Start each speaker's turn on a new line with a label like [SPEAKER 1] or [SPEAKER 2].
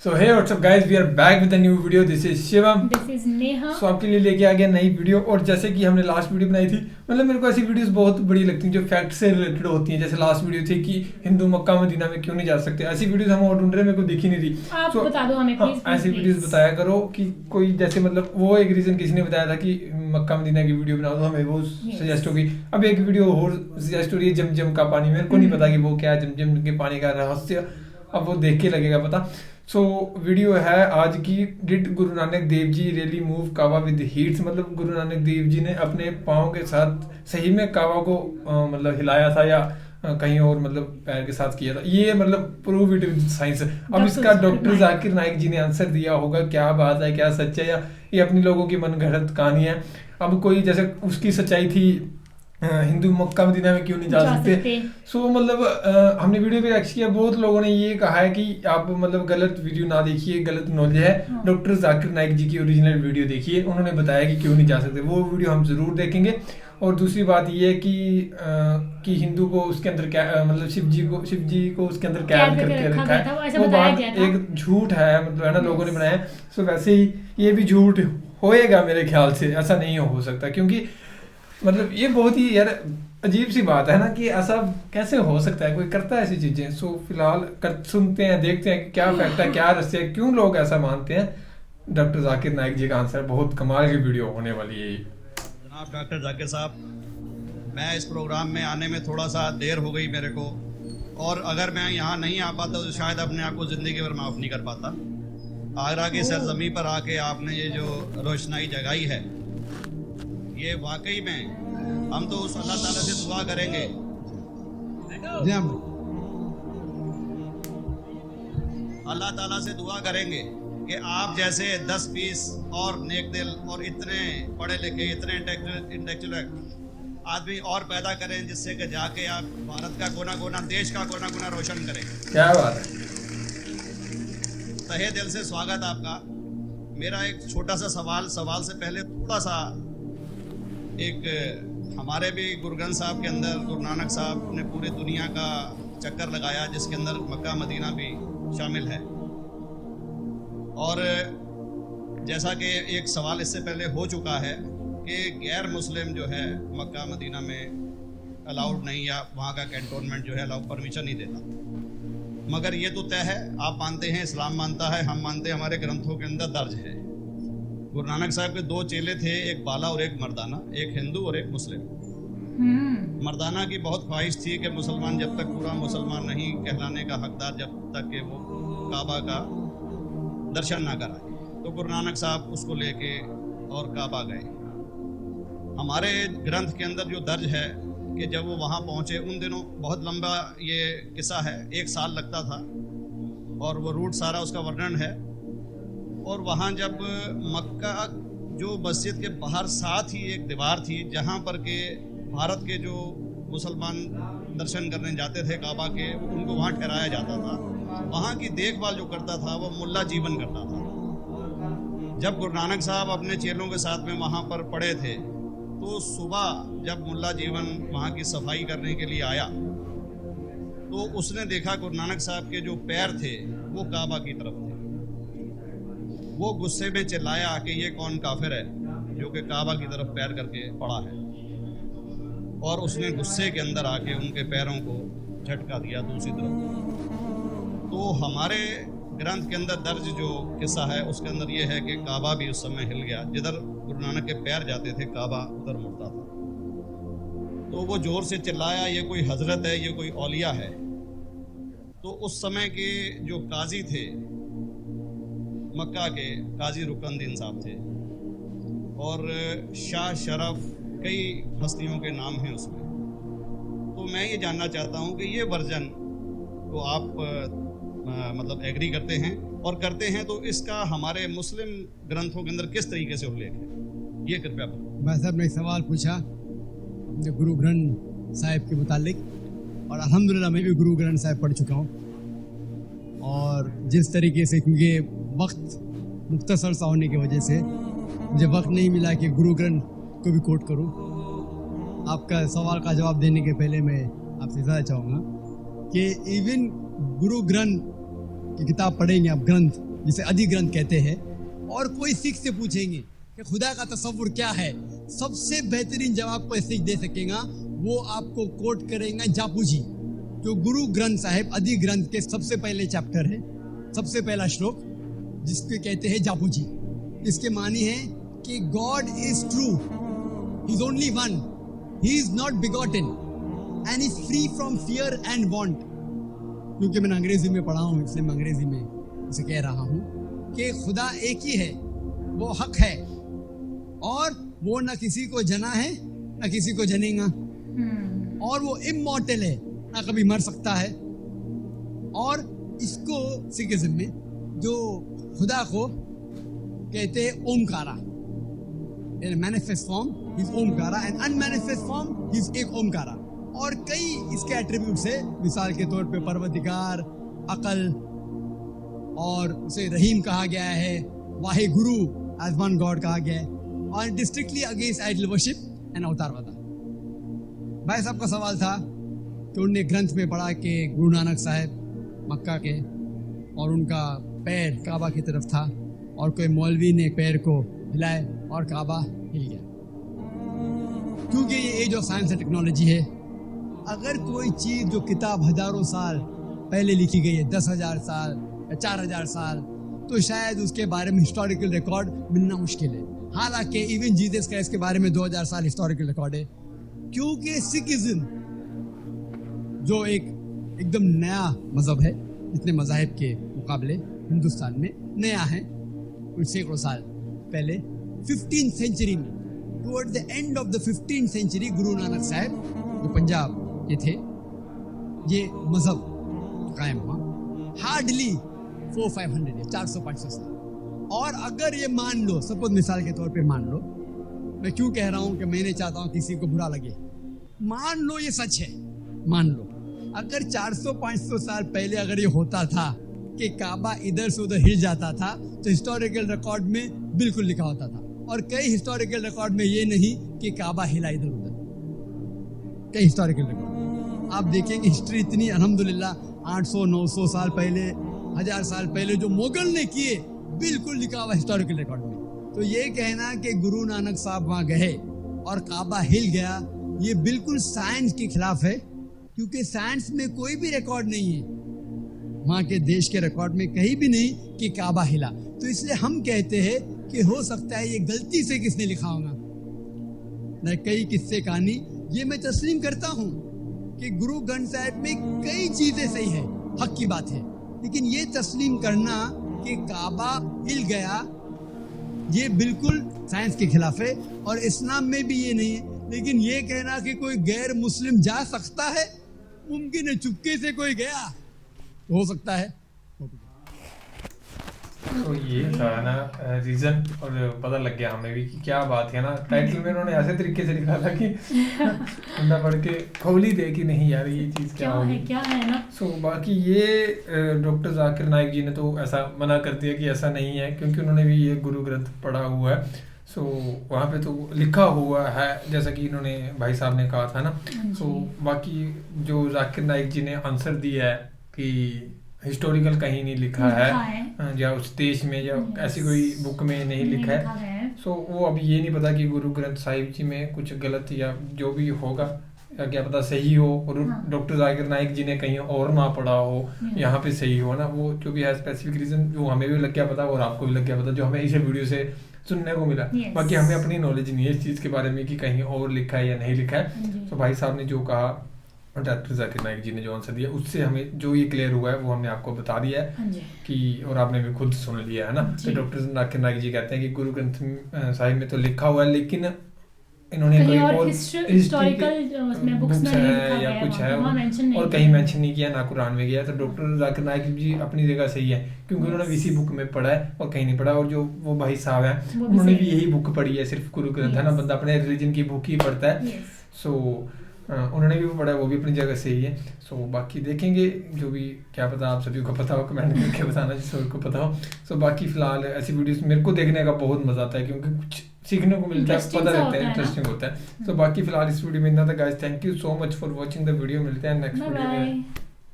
[SPEAKER 1] So hey what's up guys, we are back with a new video. This is Shivam,
[SPEAKER 2] this is Neha.
[SPEAKER 1] So आपके लिए लेके आ गया नई video. और जैसे कि हमने लास्ट वीडियो बनाई थी, मतलब मेरे को ऐसी वीडियोस बहुत बड़ी लगती हैं जो फैक्ट से रिलेटेड होती हैं। जैसे लास्ट वीडियो थी कि हिंदू मक्का मदीना में क्यों नहीं जा सकते, ऐसी वीडियोस हम और ढूंढ रहे हैं, मेरे को दिखी नहीं रही।
[SPEAKER 2] आप बता दो हमें
[SPEAKER 1] हाँ,
[SPEAKER 2] प्लीज प्लीज
[SPEAKER 1] ऐसी वीडियोस
[SPEAKER 2] प्लीज।
[SPEAKER 1] बताया करो कि कोई जैसे मतलब वो एक रीजन किसी ने बताया था कि मक्का मदीना की वीडियो बना दो, हमें वो सजेस्ट होगी। अब एक वीडियो और सजेस्ट हो रही है जमजम का पानी। मेरे को नहीं पता कि वो क्या है जमजम के पानी का रहस्य, अब वो देख के लगेगा पता। सो वीडियो है आज की, did Guru Nanak Dev ji really move कावा विद हीट्स। मतलब गुरु नानक देव जी ने अपने पाँव के साथ सही में कावा को मतलब हिलाया था या कहीं और मतलब पैर के साथ किया था, ये मतलब प्रूव इट विद साइंस। अब इसका डॉक्टर जाकिर नाइक जी ने आंसर दिया होगा, क्या बात है, क्या सच है, या ये अपनी लोगों की मनगढ़ंत कहानी है। अब कोई जैसे उसकी सच्चाई थी हिंदू मक्का मदीना में क्यों नहीं जा सकते। सो मतलब हमने वीडियो पे रिएक्ट किया, बहुत लोगों ने ये कहा है कि आप मतलब गलत वीडियो ना देखिए, गलत नॉलेज है। डॉक्टर जाकिर नाइक जी की ओरिजिनल वीडियो देखिए, उन्होंने बताया कि क्यों नहीं जा सकते, वो वीडियो हम जरूर देखेंगे। और दूसरी बात ये है कि हिंदू को उसके अंदर क्या मतलब शिव जी को उसके अंदर कैद करके रखा है, वो बात एक झूठ है, मतलब है ना, लोगों ने बनाया। सो वैसे ही ये भी झूठ होएगा मेरे ख्याल से, ऐसा नहीं हो सकता, क्योंकि मतलब ये बहुत ही यार अजीब सी बात है ना कि ऐसा कैसे हो सकता है, कोई करता है ऐसी चीजें। सो फिलहाल सुनते हैं, देखते हैं कि क्या फैक्ट है, क्या रहस्य है, क्यों लोग ऐसा मानते हैं। डॉक्टर जाकिर नाइक जी का आंसर बहुत कमाल की वीडियो होने वाली है।
[SPEAKER 3] जनाब डॉक्टर जाकिर साहब, मैं इस प्रोग्राम में आने में थोड़ा सा देर हो गई मेरे को, और अगर मैं यहाँ नहीं आ पाता तो शायद अपने आप को ज़िंदगी भर माफ़ नहीं कर पाता। आगरा की सरजमी पर आके आपने ये जो रोशनाई जगाई है, ये वाकई में हम तो उस अल्लाह ताला से दुआ करेंगे। अल्लाह ताला से दुआ करेंगे कि आप जैसे 10-20 और नेक दिल और इतने पढ़े लिखे, इतने इंटेलेक्चुअल आदमी और पैदा करें, जिससे कि जाके आप भारत का कोना कोना, देश का कोना कोना रोशन करें।
[SPEAKER 1] क्या बात है,
[SPEAKER 3] तहे दिल से स्वागत आपका। मेरा एक छोटा सा सवाल से पहले थोड़ा सा, एक हमारे भी गुरु ग्रंथ साहब के अंदर गुरु नानक साहब ने पूरी दुनिया का चक्कर लगाया, जिसके अंदर मक्का मदीना भी शामिल है। और जैसा कि एक सवाल इससे पहले हो चुका है कि गैर मुस्लिम जो है मक्का मदीना में अलाउड नहीं, या वहाँ का कैंटोनमेंट जो है अलाउ परमिशन नहीं देता। मगर ये तो तय है, आप मानते हैं, इस्लाम मानता है, हम मानते हैं, हमारे ग्रंथों के अंदर दर्ज है। गुरु नानक साहब के 2 चेले थे, एक बाला और एक मर्दाना, एक हिंदू और एक मुस्लिम। मर्दाना की बहुत ख्वाहिश थी कि मुसलमान जब तक पूरा मुसलमान नहीं कहलाने का हकदार, जब तक कि वो काबा का दर्शन ना कराए, तो गुरु नानक साहब उसको लेके और काबा गए। हमारे ग्रंथ के अंदर जो दर्ज है कि जब वो वहाँ पहुँचे, उन दिनों बहुत लंबा ये किस्सा है, 1 साल लगता था, और वो रूट सारा उसका वर्णन है। और वहाँ जब मक्का जो मस्जिद के बाहर साथ ही एक दीवार थी, जहाँ पर के भारत के जो मुसलमान दर्शन करने जाते थे काबा के, उनको वहाँ ठहराया जाता था। वहाँ की देखभाल जो करता था वो मुल्ला जीवन करता था। जब गुरु नानक साहब अपने चेलों के साथ में वहाँ पर पड़े थे, तो सुबह जब मुल्ला जीवन वहाँ की सफाई करने के लिए आया, तो उसने देखा गुरु नानक साहब के जो पैर थे वो काबा की तरफ थे। वो गुस्से में चिल्लाया कि ये कौन काफिर है जो कि काबा की तरफ पैर करके पड़ा है, और उसने गुस्से के अंदर आके उनके पैरों को झटका दिया दूसरी तरफ। तो हमारे ग्रंथ के अंदर दर्ज जो किस्सा है उसके अंदर ये है कि काबा भी उस समय हिल गया, जिधर गुरु नानक के पैर जाते थे काबा उधर मुड़ता था। तो वो जोर से चिल्लाया, ये कोई हजरत है, ये कोई औलिया है। तो उस समय के जो काजी थे मक्का के, काजी रुकनुद्दीन साहब थे, और शाह शरफ, कई हस्तियों के नाम हैं उसमें। तो मैं ये जानना चाहता हूँ कि ये वर्जन को आप मतलब एग्री करते हैं, और करते हैं तो इसका हमारे मुस्लिम ग्रंथों के अंदर किस तरीके से उल्लेख है, ये कृपया बताएं।
[SPEAKER 4] भाई साहब ने एक सवाल पूछा अपने गुरु ग्रंथ साहिब के मुतालिक, और अल्हम्दुलिल्लाह मैं भी गुरु ग्रंथ साहिब पढ़ चुका हूँ। और जिस तरीके से, क्योंकि वक्त मुख्तसर सा होने की वजह से मुझे वक्त नहीं मिला कि गुरु ग्रंथ को भी कोट करूँ। आपका सवाल का जवाब देने के पहले मैं आपसे ज़्यादा चाहूँगा कि इवन गुरु ग्रंथ कि किताब पढ़ेंगे आप, ग्रंथ जिसे अधिग्रंथ कहते हैं, और कोई सिख से पूछेंगे कि खुदा का तसव्वुर क्या है, सबसे बेहतरीन जवाब कोई सिख दे सकेगा वो आपको कोट करेंगे जापू जी, जो गुरु ग्रंथ साहिब अधिग्रंथ के सबसे पहले चैप्टर है, सबसे पहला श्लोक, जिसको कहते हैं जापू जी। इसके मानी है कि God is true, he is only one, he is not begotten and is free from fear and want. क्योंकि मैंने अंग्रेजी में पढ़ा हूं इसलिए मैं अंग्रेजी में इसे कह रहा हूं कि खुदा एक ही है, वो हक है, और वो न किसी को जना है न किसी को जनेगा, और वो इमॉर्टल है, ना कभी मर सकता है। और इसको सिखिज्म में जो खुदा को कहते हैं Omkara, manifest form is Omkara and unmanifest form is एक ओमकारा। और कई इसके एट्रीब्यूट्स है, मिसाल के तौर पे परवरदिगार, अकल, और उसे रहीम कहा गया है, Wahe Guru as one God कहा गया है, और डिस्ट्रिक्टली अगेंस्ट आइडल वर्शिप एंड अवतारवादा। भाई साहब का सवाल था कि उनने ग्रंथ में पढ़ा कि गुरु नानक साहब मक्का के, और उनका पैर काबा की तरफ था, और कोई मौलवी ने पैर को हिलाए और काबा हिल गया। क्योंकि ये age of science and technology है, अगर कोई चीज़ जो किताब हजारों साल पहले लिखी गई है, 10,000 साल या 4,000 साल, तो शायद उसके बारे में हिस्टोरिकल रिकॉर्ड मिलना मुश्किल है। हालांकि इवन जीसस क्राइस्ट के बारे में 2000 साल हिस्टोरिकल रिकॉर्ड है, क्योंकि सिखिज्म जो एकदम नया मजहब है, इतने मजाहिब के मुकाबले हिंदुस्तान में नया है, कुछ सैकड़ों साल पहले 15th सेंचुरी में, toward the end of the 15th century, Guru Nanak साहब जो पंजाब के थे, ये मजहब कायम हुआ। हार्डली 400-500 है, 400-500 साल। और अगर ये मान लो, सपोज मिसाल के तौर पे मान लो, मैं क्यों कह रहा हूं कि मैं नहीं चाहता हूं किसी को बुरा लगे, मान लो ये सच है, मान लो अगर 400-500 साल पहले अगर ये होता था कि काबा इधर से उधर हिल जाता था, तो हिस्टोरिकल रिकॉर्ड में बिल्कुल लिखा होता था। और कई हिस्टोरिकल रिकॉर्ड में ये नहीं कि काबा हिला इधर उधर, कई हिस्टोरिकल रिकॉर्ड आप देखेंगे। हिस्ट्री इतनी अल्हम्दुलिल्लाह 800-900 साल पहले, 1000 साल पहले जो मुगल ने किए, बिल्कुल लिखा हुआ हिस्टोरिकल रिकॉर्ड में। तो ये कहना कि गुरु नानक साहब वहां गए और काबा हिल गया, ये बिल्कुल साइंस के खिलाफ है, क्योंकि साइंस में कोई भी रिकॉर्ड नहीं है, वहां के देश के रिकॉर्ड में कहीं भी नहीं कि काबा हिला। तो इसलिए हम कहते हैं कि हो सकता है ये गलती से किसने लिखा होगा। न कई किस्से कहानी ये मैं तस्लीम करता हूं कि गुरु ग्रंथ साहिब में कई चीजें सही है, हक की बात है, लेकिन ये तस्लीम करना कि काबा हिल गया, ये बिल्कुल साइंस के खिलाफ है, और इस्लाम में भी ये नहीं है। लेकिन ये कहना कि कोई गैर मुस्लिम जा सकता है, मुमकिन है, चुपके से कोई गया तो हो सकता है।
[SPEAKER 1] तो ये था ना रीजन, और पता लग गया हमें भी कि क्या बात है ना। टाइटल में उन्होंने ऐसे तरीके से लिखा था कि बंदा पढ़ के खोल ही दे कि नहीं यार ये चीज़ क्या है ना। सो बाकी ये डॉक्टर जाकिर नाइक जी ने तो ऐसा मना कर दिया कि ऐसा नहीं है, क्योंकि उन्होंने भी ये गुरु ग्रंथ पढ़ा हुआ है। सो वहाँ पे तो लिखा हुआ है, जैसा कि इन्होंने भाई साहब ने कहा था ना। सो बाकी जो जाकिर नाइक जी ने आंसर दिया है कि हिस्टोरिकल कहीं नहीं लिखा है, या उस देश में या ऐसी कोई बुक में नहीं लिखा है। सो वो अभी ये नहीं पता कि गुरु ग्रंथ साहिब जी में कुछ गलत या जो भी होगा, या क्या पता सही हो, और डॉक्टर जाकिर नाइक जी ने कहीं और ना पढ़ा हो, यहाँ पे सही हो ना। वो जो भी है स्पेसिफिक रीजन जो हमें भी लग गया पता और आपको भी लग गया पता, जो हमें इस वीडियो से सुनने को मिला। बाकी हमें अपनी नॉलेज नहीं है इस चीज़ के बारे में कि कहीं और लिखा है या नहीं लिखा है। तो भाई साहब ने जो कहा, डॉक्टर जाकिर नाइक जी ने जो आंसर दिया, उससे हमें जो ये क्लियर हुआ है वो हमने आपको बता दिया है कि, और आपने भी खुद सुन लिया है ना। तो डॉक्टर जाकिर नाइक जी कहते हैं कि गुरु ग्रंथ साहिब में तो लिखा हुआ है, लेकिन इन्होंने कोई और हिस्टोरिकल बुक्स में या कुछ है और कहीं मेंशन नहीं किया, ना कुरान में किया। तो डॉक्टर जाकिर नाइक जी अपनी जगह सही है, क्योंकि उन्होंने इसी बुक में पढ़ा है और कहीं नहीं पढ़ा। और जो वो भाई साहब हैं उन्होंने भी यही बुक पढ़ी है, सिर्फ गुरु ग्रंथ है ना, बंदा अपने रिलीजन की बुक ही पढ़ता है। सो उन्होंने भी पढ़ा है, वो भी अपनी जगह सही है। सो बाकी देखेंगे, जो भी क्या पता आप सभी को पता हो, कमेंट करके बताना जिसको को पता हो। सो बाकी फिलहाल ऐसी वीडियोस मेरे को देखने का बहुत मजा आता है, क्योंकि कुछ सीखने को मिलता है, पता रहता है, इंटरेस्टिंग होता है। तो बाकी फिलहाल इस वीडियो में इतना था guys. Thank you so much for watching the video. मिलते हैं नेक्स्ट वीडियो में।